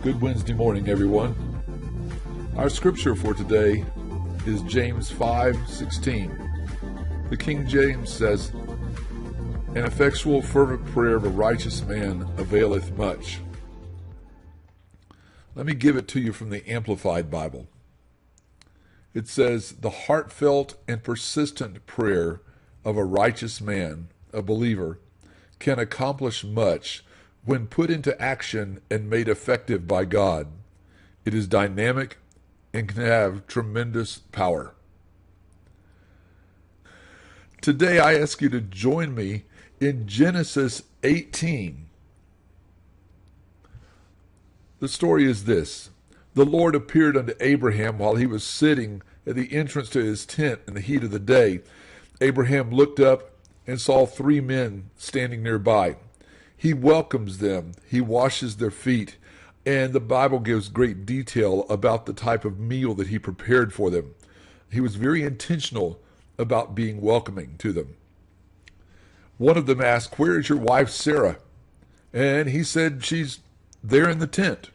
Good Wednesday morning, everyone. Our scripture for today is James 5:16. The King James says, "An effectual fervent prayer of a righteous man availeth much." Let me give it to you from the Amplified Bible. It says, "The heartfelt and persistent prayer of a righteous man, a believer, can accomplish much when put into action and made effective by God. It is dynamic and can have tremendous power." Today I ask you to join me in Genesis 18. The story is this. The Lord appeared unto Abraham while he was sitting at the entrance to his tent in the heat of the day. Abraham looked up and saw 3 men standing nearby. He welcomes them. He washes their feet. And the Bible gives great detail about the type of meal that he prepared for them. He was very intentional about being welcoming to them. One of them asked, "Where is your wife Sarah?" And he said, "She's there in the tent."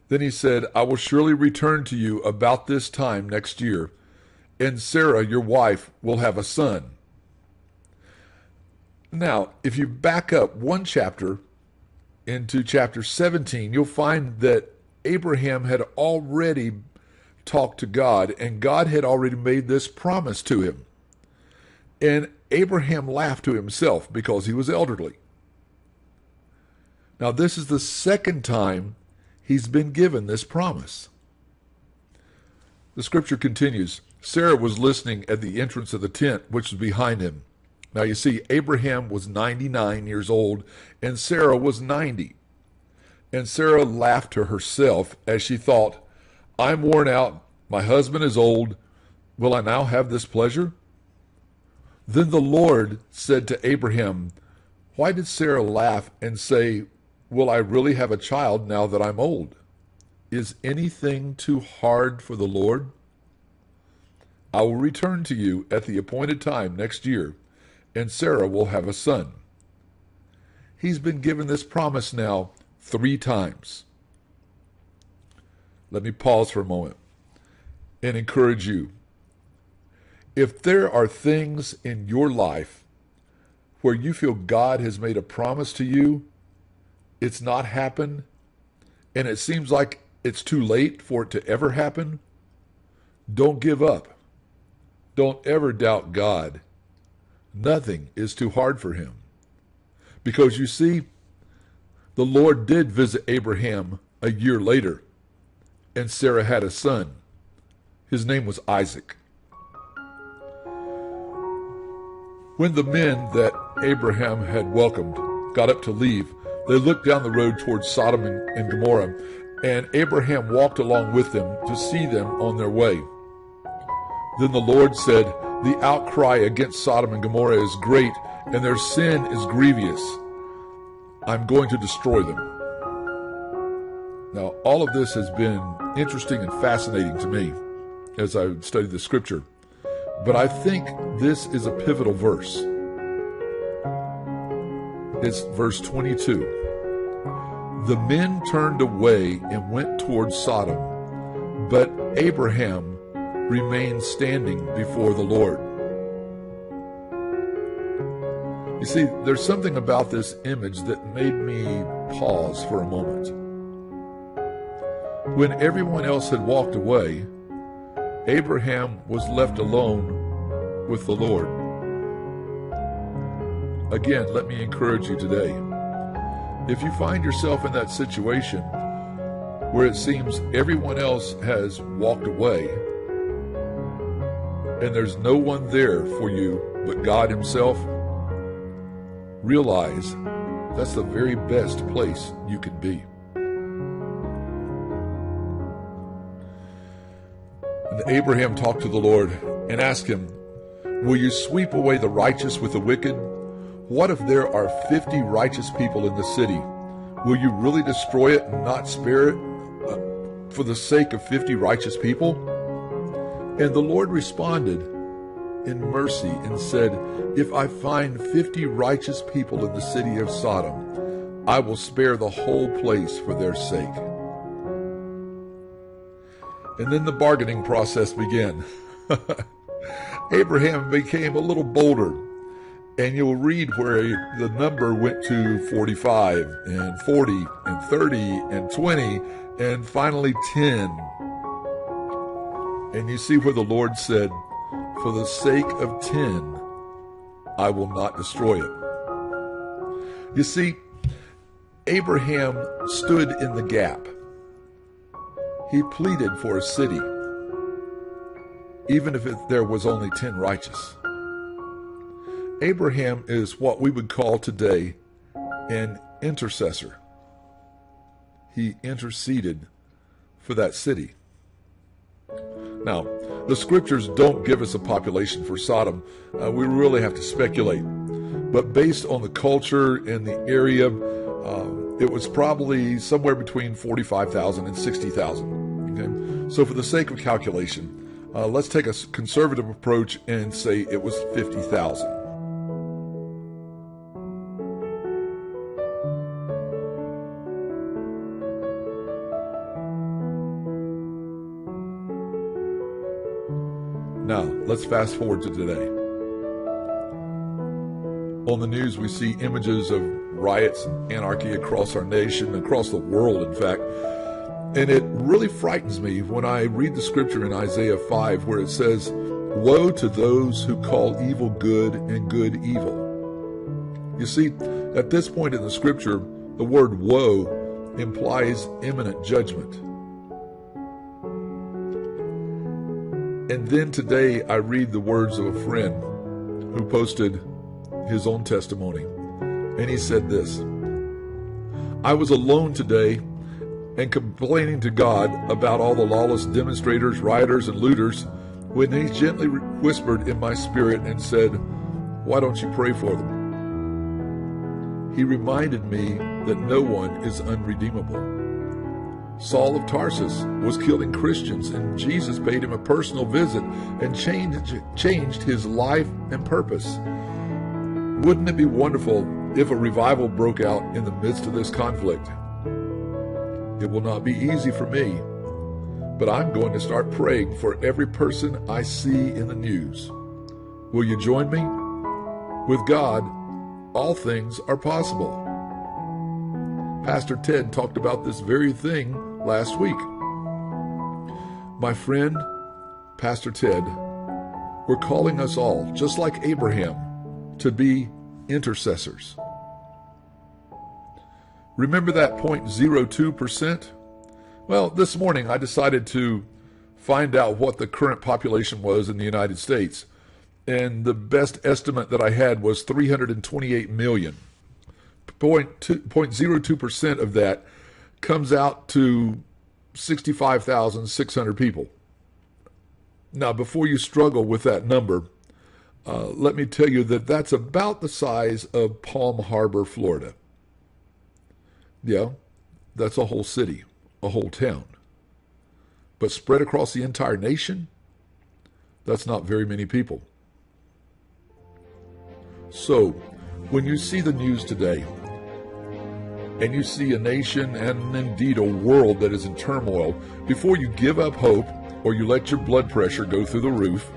Then he said, "I will surely return to you about this time next year, and Sarah, your wife, will have a son." Now, if you back up one chapter into chapter 17, you'll find that Abraham had already talked to God, and God had already made this promise to him. And Abraham laughed to himself because he was elderly. Now, this is the second time he's been given this promise. The scripture continues, "Sarah was listening at the entrance of the tent, which was behind him." Now you see, Abraham was 99 years old, and Sarah was 90. And Sarah laughed to herself as she thought, "I'm worn out, my husband is old, will I now have this pleasure?" Then the Lord said to Abraham, "Why did Sarah laugh and say, 'Will I really have a child now that I'm old?' Is anything too hard for the Lord? I will return to you at the appointed time next year, and Sarah will have a son." He's been given this promise now 3 times. Let me pause for a moment and encourage you. If there are things in your life where you feel God has made a promise to you, it's not happened, and it seems like it's too late for it to ever happen, don't give up. Don't ever doubt God. Nothing is too hard for him. Because you see, the Lord did visit Abraham a year later, and Sarah had a son. His name was Isaac. When the men that Abraham had welcomed got up to leave, they looked down the road towards Sodom and Gomorrah, and Abraham walked along with them to see them on their way. Then the Lord said, "The outcry against Sodom and Gomorrah is great, and their sin is grievous. I'm going to destroy them." Now, all of this has been interesting and fascinating to me as I studied the scripture. But I think this is a pivotal verse. It's verse 22. "The men turned away and went towards Sodom, but Abraham remained standing before the Lord." You see, there's something about this image that made me pause for a moment. When everyone else had walked away, Abraham was left alone with the Lord. Again, let me encourage you today. If you find yourself in that situation where it seems everyone else has walked away and there's no one there for you but God himself, realize that's the very best place you can be. And Abraham talked to the Lord and asked him, "Will you sweep away the righteous with the wicked? What if there are 50 righteous people in the city? Will you really destroy it and not spare it for the sake of 50 righteous people?" And the Lord responded in mercy and said, "If I find 50 righteous people in the city of Sodom, I will spare the whole place for their sake. And then the bargaining process began. Abraham became a little bolder. And you'll read where the number went to 45 and 40 and 30 and 20 and finally 10. And you see where the Lord said, for the sake of 10, I will not destroy it. You see, Abraham stood in the gap. He pleaded for a city, even if there was only 10 righteous. Abraham is what we would call today an intercessor. He interceded for that city. Now, the scriptures don't give us a population for Sodom. We really have to speculate. But based on the culture and the area, it was probably somewhere between 45,000 and 60,000. Okay? So for the sake of calculation, let's take a conservative approach and say it was 50,000. Now, let's fast forward to today. On the news, we see images of riots and anarchy across our nation, across the world, in fact. And it really frightens me when I read the scripture in Isaiah 5, where it says, woe to those who call evil good and good evil. You see, at this point in the scripture, the word woe implies imminent judgment. And then today I read the words of a friend who posted his own testimony. And he said this, I was alone today and complaining to God about all the lawless demonstrators, rioters, and looters when he gently whispered in my spirit and said, why don't you pray for them? He reminded me that no one is unredeemable. Saul of Tarsus was killing Christians, and Jesus paid him a personal visit and changed his life and purpose. Wouldn't it be wonderful if a revival broke out in the midst of this conflict? It will not be easy for me, but I'm going to start praying for every person I see in the news. Will you join me? With God, all things are possible. Pastor Ted talked about this very thing last week. My friend, Pastor Ted, we're calling us all, just like Abraham, to be intercessors. Remember that 0.02%? Well, this morning I decided to find out what the current population was in the United States, and the best estimate that I had was 328 million. 0.02% of that comes out to 65,600 people. Now, before you struggle with that number, let me tell you that that's about the size of Palm Harbor, Florida. Yeah, that's a whole city, a whole town. But spread across the entire nation, that's not very many people. So, when you see the news today, and you see a nation and indeed a world that is in turmoil, before you give up hope or you let your blood pressure go through the roof,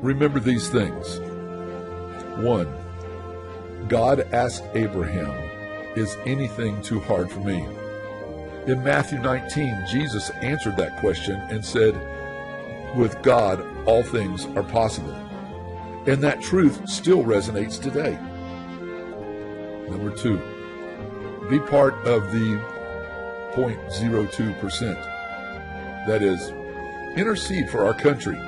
remember these things. 1, God asked Abraham, is anything too hard for me? In Matthew 19, Jesus answered that question and said, with God, all things are possible. And that truth still resonates today. Number 2, be part of the 0.02%. That is, intercede for our country,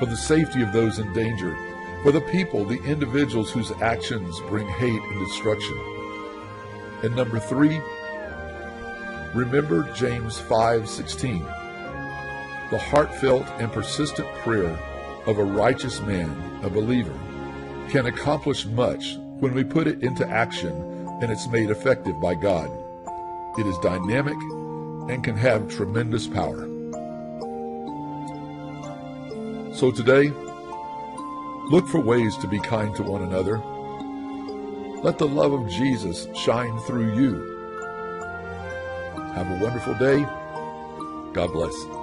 for the safety of those in danger, for the people, the individuals whose actions bring hate and destruction. And number 3, remember James 5:16. The heartfelt and persistent prayer of a righteous man, a believer, can accomplish much when we put it into action and it's made effective by God. It is dynamic and can have tremendous power. So today, look for ways to be kind to one another. Let the love of Jesus shine through you. Have a wonderful day. God bless.